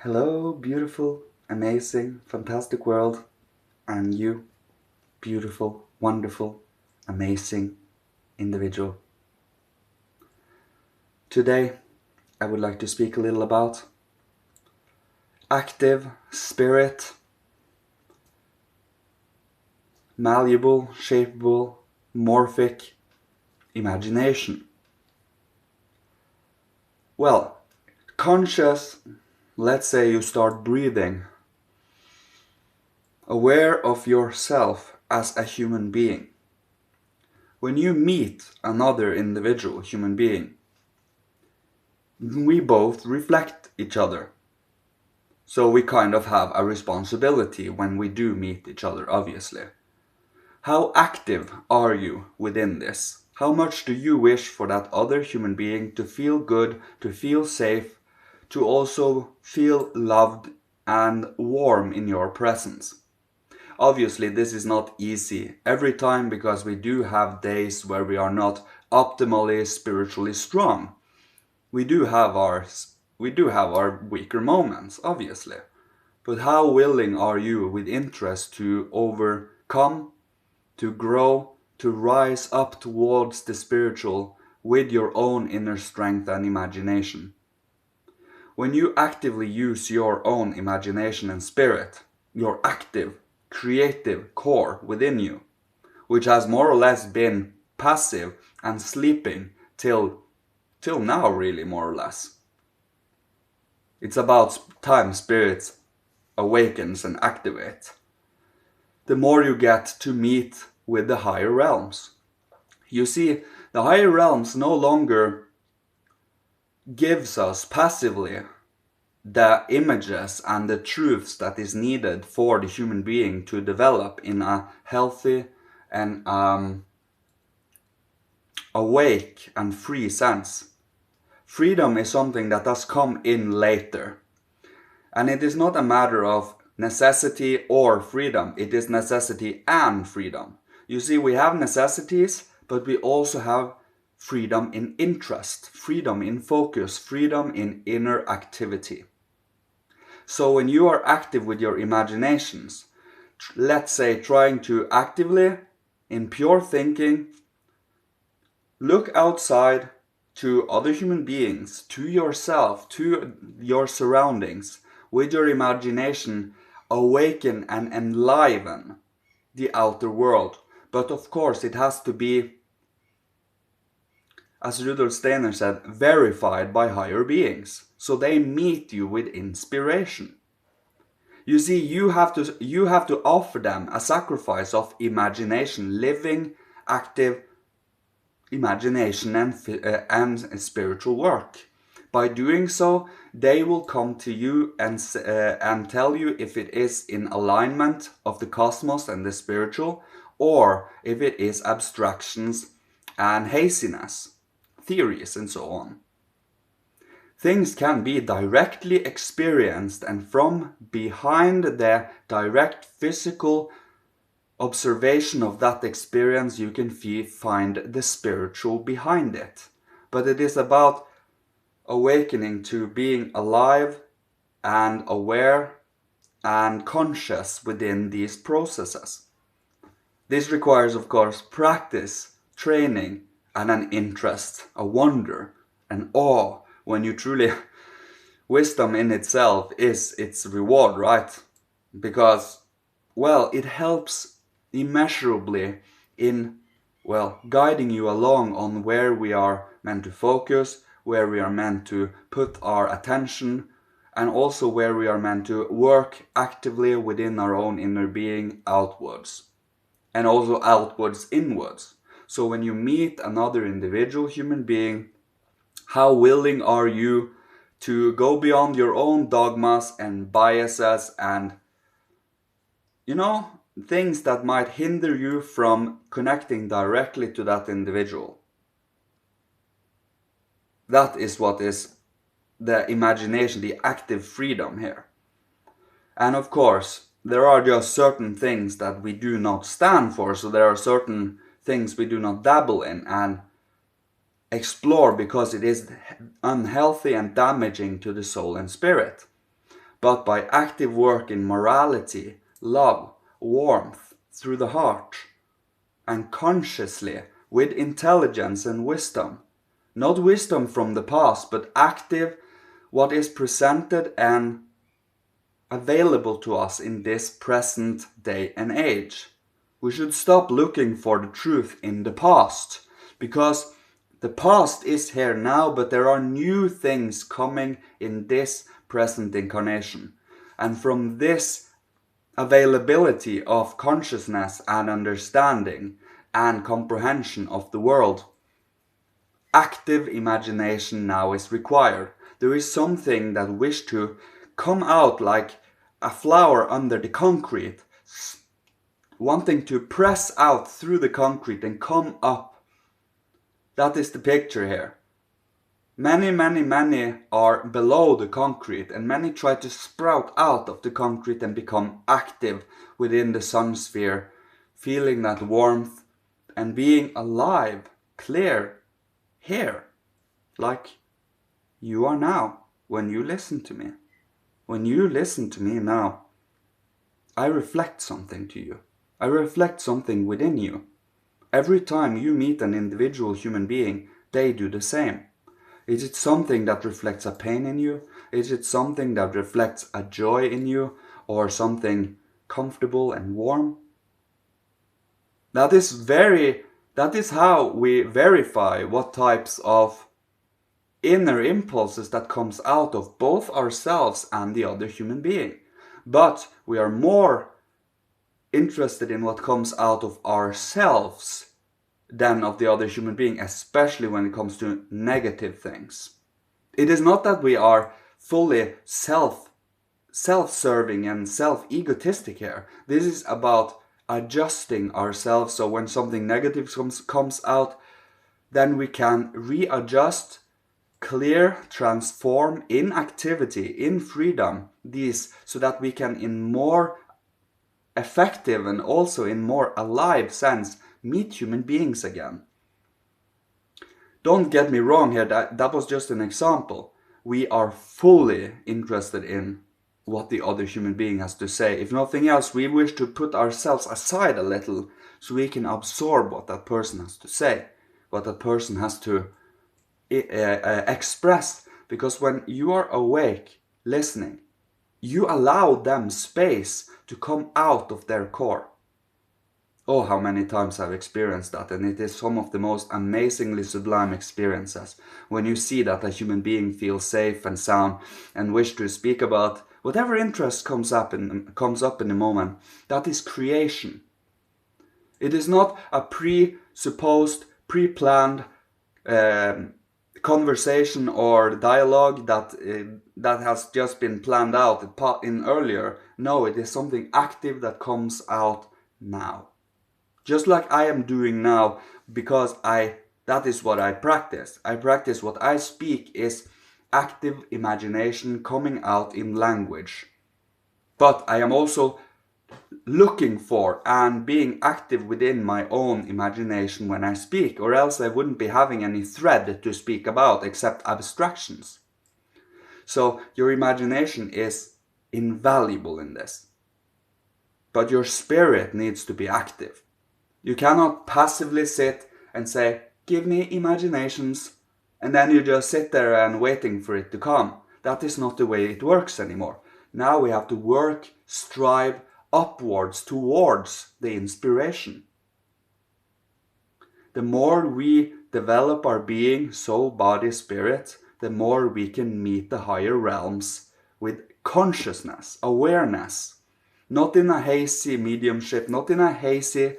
Hello, beautiful, amazing, fantastic world, and you, beautiful, wonderful, amazing individual. Today, I would like to speak a little about active spirit, malleable, shapeable, morphic imagination. Well, conscious, let's say you start breathing, aware of yourself as a human being. When you meet another individual, human being, we both reflect each other. So we kind of have a responsibility when we do meet each other, obviously. How active are you within this? How much do you wish for that other human being to feel good, to feel safe, to also feel loved and warm in your presence? Obviously, this is not easy every time because we do have days where we are not optimally spiritually strong. We do have our weaker moments, obviously. But how willing are you with interest to overcome, to grow, to rise up towards the spiritual with your own inner strength and imagination? When you actively use your own imagination and spirit, your active, creative core within you, which has more or less been passive and sleeping till now, really, more or less. It's about time spirits awakens and activate. The more you get to meet with the higher realms. You see, the higher realms no longer gives us passively the images and the truths that is needed for the human being to develop in a healthy and awake and free sense. Freedom is something that has come in later. And it is not a matter of necessity or freedom. It is necessity and freedom. You see, we have necessities, but we also have freedom in interest, freedom in focus, freedom in inner activity. So when you are active with your imaginations, let's say trying to actively, in pure thinking, look outside to other human beings, to yourself, to your surroundings, with your imagination, awaken and enliven the outer world. But of course, it has to be, as Rudolf Steiner said, verified by higher beings. So they meet you with inspiration. You see, you have to offer them a sacrifice of imagination, living, active imagination and spiritual work. By doing so, they will come to you and tell you if it is in alignment of the cosmos and the spiritual, or if it is abstractions and haziness, theories and so on. Things can be directly experienced, and from behind the direct physical observation of that experience you can find the spiritual behind it. But it is about awakening to being alive and aware and conscious within these processes. This requires, of course, practice, training, and an interest, a wonder, an awe when you truly... Wisdom in itself is its reward, right? Because, well, it helps immeasurably in, well, guiding you along on where we are meant to focus, where we are meant to put our attention, and also where we are meant to work actively within our own inner being outwards, and also outwards inwards. So when you meet another individual human being, how willing are you to go beyond your own dogmas and biases and, things that might hinder you from connecting directly to that individual? That is what is the imagination, the active freedom here. And of course, there are just certain things that we do not stand for, so there are certain things we do not dabble in and explore because it is unhealthy and damaging to the soul and spirit. but by active work in morality, love, warmth, through the heart, and consciously, with intelligence and wisdom. Not wisdom from the past, but active, what is presented and available to us in this present day and age. We should stop looking for the truth in the past, because the past is here now, but there are new things coming in this present incarnation. And from this availability of consciousness and understanding and comprehension of the world, active imagination now is required. There is something that wish to come out like a flower under the concrete, wanting to press out through the concrete and come up. That is the picture here. Many are below the concrete, and many try to sprout out of the concrete and become active within the sun sphere, feeling that warmth and being alive, clear, here, like you are now when you listen to me. When you listen to me now, I reflect something to you. I reflect something within you. Every time you meet an individual human being, they do the same. Is it something that reflects a pain in you? Is it something that reflects a joy in you? Or something comfortable and warm? That is how we verify what types of inner impulses that comes out of both ourselves and the other human being. But we are more interested in what comes out of ourselves than of the other human being, especially when it comes to negative things. It is not that we are fully self-serving and self-egotistic here. This is about adjusting ourselves, so when something negative comes out, then we can readjust, clear, transform in activity, in freedom, these, so that we can in more effective and also in more alive sense meet human beings again. Don't get me wrong here, that was just an example. We are fully interested in what the other human being has to say. If nothing else, we wish to put ourselves aside a little so we can absorb what that person has to say, what that person has to express. Because when you are awake, listening, you allow them space to come out of their core. Oh, how many times I've experienced that, and it is some of the most amazingly sublime experiences. When you see that a human being feels safe and sound and wish to speak about whatever interest comes up in the moment, that is creation. It is not a presupposed, pre-planned conversation or dialogue that has just been planned out in earlier. No, it is something active that comes out now. Just like I am doing now, because that is what I practice. I practice what I speak is active imagination coming out in language. But I am also looking for and being active within my own imagination when I speak, or else I wouldn't be having any thread to speak about except abstractions. So your imagination is invaluable in this. But your spirit needs to be active. You cannot passively sit and say, give me imaginations, and then you just sit there and waiting for it to come. That is not the way it works anymore. Now we have to work, strive upwards towards the inspiration. The more we develop our being, soul, body, spirit, the more we can meet the higher realms with consciousness, awareness. Not in a hazy mediumship, not in a hazy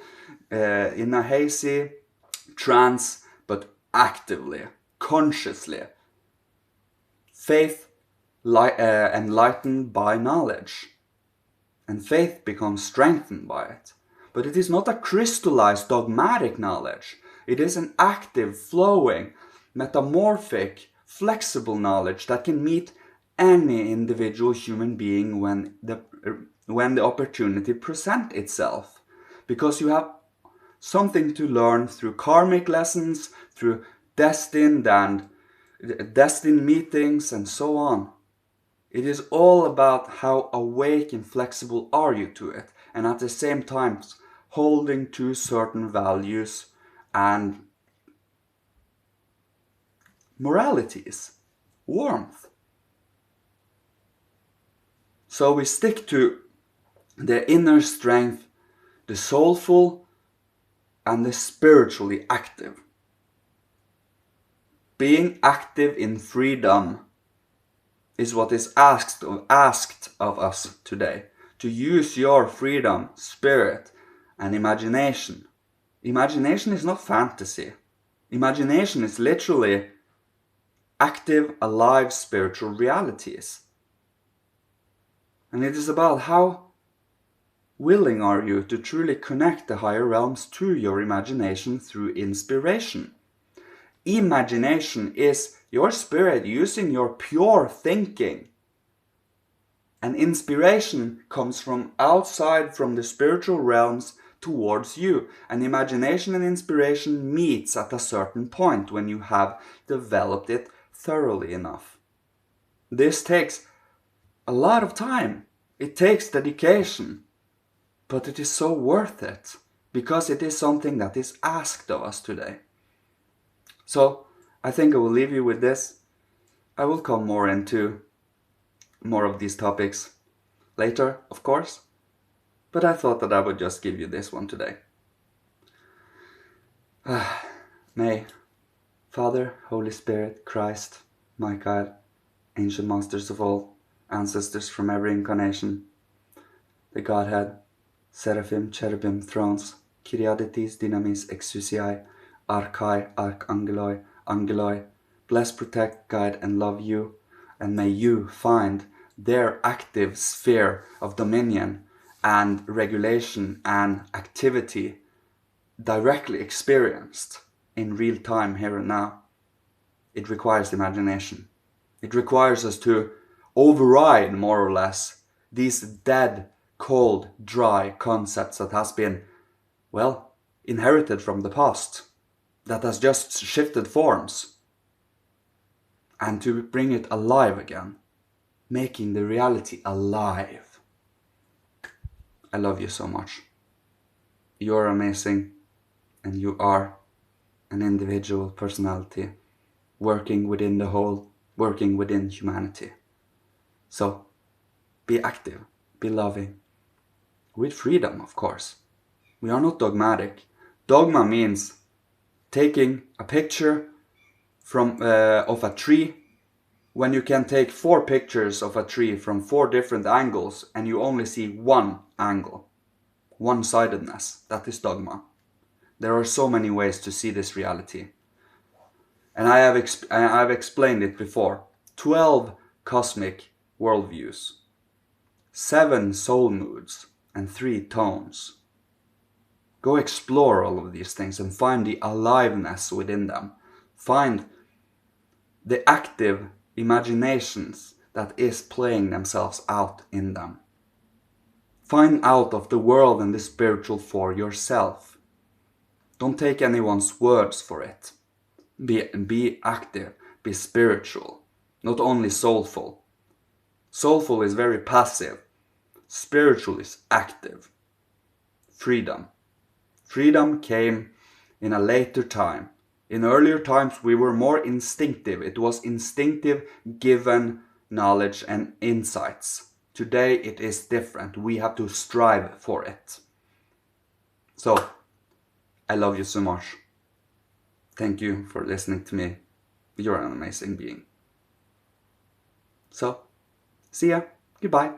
trance, but actively, consciously. Faith enlightened by knowledge, and faith becomes strengthened by it. But it is not a crystallized dogmatic knowledge. It is an active, flowing, metamorphic, flexible knowledge that can meet any individual human being when the opportunity presents itself. Because you have something to learn through karmic lessons, through destined meetings, and so on. It is all about how awake and flexible are you to it, and at the same time holding to certain values and moralities, warmth. So we stick to the inner strength, the soulful, and the spiritually active. Being active in freedom is what is asked of us today. To use your freedom, spirit, and imagination. Imagination is not fantasy. Imagination is literally active, alive spiritual realities. And it is about how willing are you to truly connect the higher realms to your imagination through inspiration. Imagination is your spirit using your pure thinking. And inspiration comes from outside, from the spiritual realms towards you. And imagination and inspiration meets at a certain point when you have developed it thoroughly enough. This takes a lot of time. It takes dedication. But it is so worth it, because it is something that is asked of us today. So I think I will leave you with this. I will come more into more of these topics later, of course, but I thought that I would just give you this one today. May Father, Holy Spirit, Christ, my God, ancient masters of all, ancestors from every incarnation, the Godhead, Seraphim, Cherubim, Thrones, Kyriadetes, Dynamis, Exousiae, Archai, Archangeloi, Angeloi, bless, protect, guide, and love you, and may you find their active sphere of dominion and regulation and activity directly experienced in real time here and now. It requires imagination. It requires us to override, more or less, these dead, cold, dry concepts that has been, well, inherited from the past, that has just shifted forms, and to bring it alive again, making the reality alive. I love you so much. You're amazing, and you are an individual personality, working within the whole, working within humanity. So, be active, be loving, with freedom, of course. We are not dogmatic. Dogma means taking a picture of a tree when you can take 4 pictures of a tree from 4 different angles and you only see one angle. One-sidedness, that is dogma. There are so many ways to see this reality. And I've explained it before. 12 cosmic worldviews, 7 soul moods, and 3 tones. Go explore all of these things and find the aliveness within them. Find the active imaginations that is playing themselves out in them. Find out of the world and the spiritual for yourself. Don't take anyone's words for it. Be active, be spiritual, not only soulful. Soulful is very passive. Spiritual is active. Freedom. Freedom came in a later time. In earlier times we were more instinctive. It was instinctive given knowledge and insights. Today it is different. We have to strive for it. So, I love you so much. Thank you for listening to me. You're an amazing being. So, see ya. Goodbye.